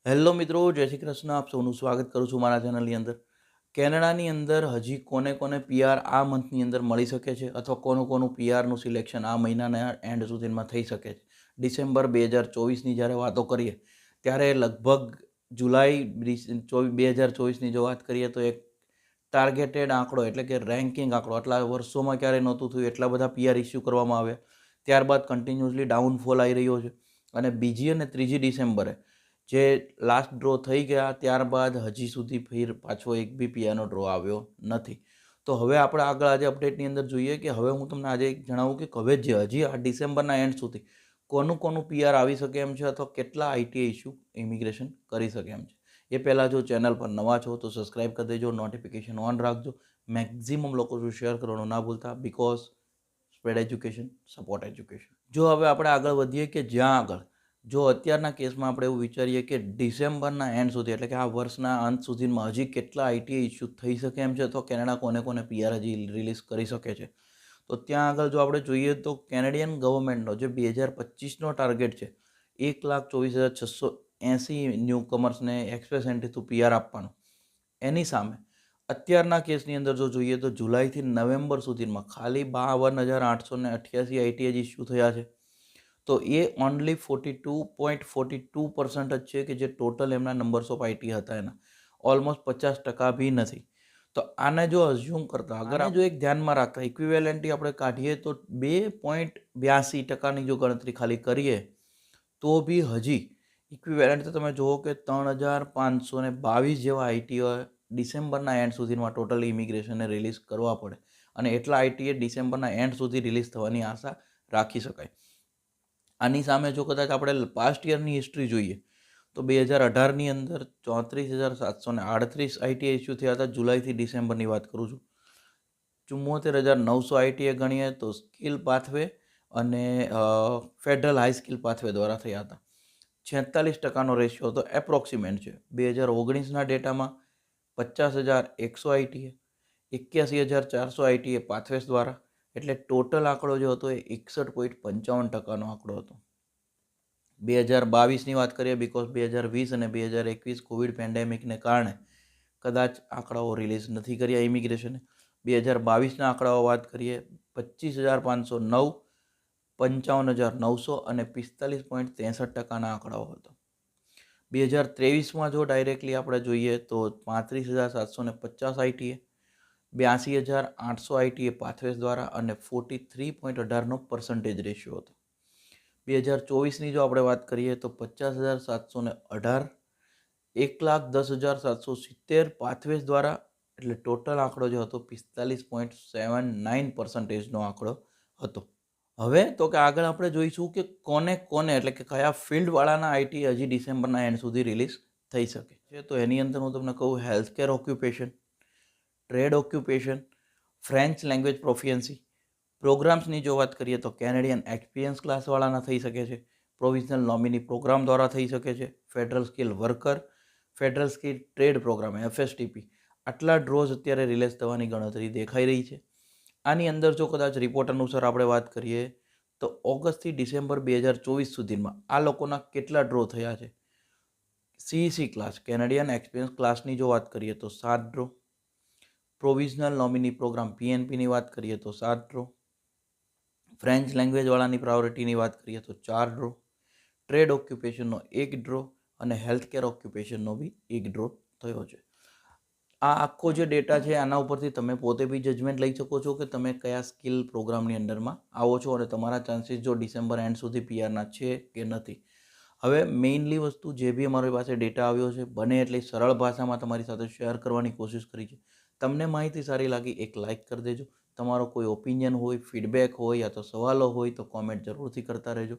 Hello મિત્રો, જય શ્રી કૃષ્ણ. આપ સૌનું સ્વાગત કરું છું મારા ચેનલની અંદર. કેનેડાની અંદર હજી કોને કોને પીઆર આ મંથની અંદર મળી શકે છે અથવા કોનું પીઆરનું સિલેક્શન આ મહિનાના એન્ડ સુધીમાં થઈ શકે છે. ડિસેમ્બર 2024ની જ્યારે વાતો કરીએ ત્યારે લગભગ જુલાઈ 2024ની જો વાત કરીએ તો એક ટાર્ગેટેડ આંકડો એટલે કે રેન્કિંગ આંકડો આટલા વર્ષોમાં ક્યારેય નહોતું થયું, એટલા બધા પીઆર ઇસ્યુ કરવામાં આવ્યા. ત્યારબાદ કન્ટિન્યુઅસલી ડાઉનફોલ આવી રહ્યો છે અને બીજી અને ત્રીજી ડિસેમ્બરે જે લાસ્ટ ડ્રો થઈ ગયા ત્યારબાદ હજી સુધી ફિર પાછો એક બી પીઆરનો ડ્રો આવ્યો નથી. તો હવે આપણે આગળ આજે અપડેટની અંદર જોઈએ કે હવે હું તમને આજે જણાવું કે હવે હજી આ ડિસેમ્બરના એન્ડ સુધી કોનું પીઆર આવી શકે એમ છે અથવા કેટલા આઈટીઆઈ ઇસ્યુ ઇમિગ્રેશન કરી શકે એમ છે. એ પહેલાં જો ચેનલ પર નવા છો તો સબસ્ક્રાઈબ કરી દેજો, નોટિફિકેશન ઓન રાખજો, મેક્ઝિમમ લોકો જો શેર કરવાનું ના ભૂલતા, because spread education support education. જો હવે આપણે આગળ વધીએ કે જ્યાં આગળ જો અત્યારના કેસમાં આપણે એવું વિચારીએ કે ડિસેમ્બરના એન્ડ સુધી એટલે કે આ વર્ષના અંત સુધીમાં હજી કેટલા આઈટીઆઈ ઇસ્યુ થઈ શકે એમ છે તો કેનેડા કોને પીઆર હજી રિલીઝ કરી શકે છે. તો ત્યાં આગળ જો આપણે જોઈએ તો કેનેડિયન ગવર્મેન્ટનો જે 2025નો ટાર્ગેટ છે 1,24,680 ન્યૂ કમર્સને એક્સપ્રેસ એન્ટ્રી થ્રુ પીઆર આપવાનો. એની સામે અત્યારના કેસની અંદર જો જોઈએ તો જુલાઈથી નવેમ્બર સુધીમાં ખાલી 52,888 આઈટીઆઈ ઇસ્યુ થયા છે. તો એ ઓનલી 42.42% જ છે કે જે ટોટલ એમના નંબર્સ ઓફ આઈટી હતા એના ઓલમોસ્ટ 50% બી નથી. તો આને જો અઝ્યુમ કરતા અગર જો એક ધ્યાનમાં રાખતા ઇક્વિવેલન્ટી આપણે કાઢીએ તો 2.82%ની જો ગણતરી ખાલી કરીએ તો બી હજી ઇક્વિવેલન્ટ તો તમે જુઓ કે 3,522 જેવા આઈટીઓ ડિસેમ્બરના એન્ડ સુધીમાં ટોટલ ઇમિગ્રેશનને રિલીઝ કરવા પડે અને એટલા આઈટીએ ડિસેમ્બરના એન્ડ સુધી રિલીઝ થવાની આશા રાખી શકાય. આની સામે જો કદાચ આપણે પાસ્ટ યરની હિસ્ટ્રી જોઈએ તો 2018ની અંદર 34,738 આઈટીઆઈ ઇસ્યુ થયા હતા. જુલાઈથી ડિસેમ્બરની વાત કરું છું. 74,900 આઈટીઆઈ ગણીએ તો સ્કિલ પાથવે અને ફેડરલ હાઈ સ્કિલ પાથવે દ્વારા થયા હતા. 46%નો રેશિયો હતો, એપ્રોક્સિમેટ છે. 2019ના ડેટામાં 50,100 આઈટીએ, 81,400 આઈટીએ પાથવેસ દ્વારા, એટલે ટોટલ આંકડો જે હતો એ 61.55%નો આંકડો હતો. 2022ની વાત કરીએ બિકોઝ 2020 અને 2021 કોવિડ પેન્ડેમિકને કારણે કદાચ આંકડાઓ રિલીઝ નથી કર્યા ઇમિગ્રેશને. 2022ના આંકડાઓ વાત કરીએ 25,509, 55,900 અને 45.63%ના આંકડાઓ હતો. 2023માં જો ડાયરેક્ટલી આપણે જોઈએ તો 35,750 આઈટીએ, 82,800 આઈટીએ પાથવેસ દ્વારા અને 43.18% રેશિયો હતો. 2024ની જો આપણે વાત કરીએ તો 50,718, 1,10,770 પાથવેસ દ્વારા, એટલે ટોટલ આંકડો જે હતો 45.79%નો આંકડો હતો. હવે તો કે આગળ આપણે જોઈશું કે કોને એટલે કે કયા ફિલ્ડવાળાના આઈટી હજી ડિસેમ્બરના એન્ડ સુધી રિલીઝ થઈ શકે છે. તો એની અંદર હું તમને કહું healthcare occupation, trade occupation, French language proficiency. પ્રોગ્રામ્સની જો વાત કરીએ તો કેનેડિયન એક્સપિરિયન્સ ક્લાસવાળાના થઈ શકે છે, પ્રોવિઝનલ નોમિની પ્રોગ્રામ દ્વારા થઈ શકે છે, federal skill worker, federal skill trade program FSTP. આટલા ડ્રોઝ અત્યારે રિલીઝ થવાની ગણતરી દેખાઈ રહી છે. આની અંદર જો કદાચ રિપોર્ટ અનુસાર આપણે વાત કરીએ તો ઓગસ્ટથી ડિસેમ્બર 2024 સુધીમાં આ લોકોના કેટલા ડ્રો થયા છે. સીઈસી ક્લાસ કેનેડિયન એક્સપિરિયન્સ ક્લાસની જો વાત કરીએ તો 7 ડ્રો, પ્રોવિઝનલ નોમિની પ્રોગ્રામ પીએનપીની વાત કરીએ તો 7 ડ્રો, ફ્રેન્ચ લેંગ્વેજવાળાની પ્રાયોરિટીની વાત કરીએ તો 4 ડ્રો, ટ્રેડ ઓક્યુપેશનનો 1 ડ્રો અને હેલ્થકેર ઓક્યુપેશનનો બી 1 ડ્રો થયો છે. આ આખો જે ડેટા છે આના ઉપરથી તમે પોતે બી જજમેન્ટ લઈ શકો છો કે તમે કયા સ્કિલ પ્રોગ્રામની અંડરમાં આવો છો અને તમારા ચાન્સીસ જો ડિસેમ્બર એન્ડ સુધી પીઆરના છે કે નથી. હવે મેઇનલી વસ્તુ જે બી અમારી પાસે ડેટા આવ્યો છે બને એટલી સરળ ભાષામાં તમારી સાથે શેર કરવાની કોશિશ કરી છે. તમને માહિતી સારી લાગી એક લાઇક કરી દેજો. તમારો કોઈ ઓપિનિયન હોય, ફીડબેક હોય યા તો સવાલો હોય તો કોમેન્ટ જરૂરથી કરતા રહેજો.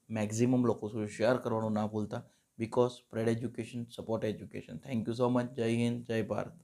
મેક્ઝિમમ લોકો સુધી શેર કરવાનું ના ભૂલતા, because spread education support education. Thank you so much. જય હિન્દ, જય ભારત.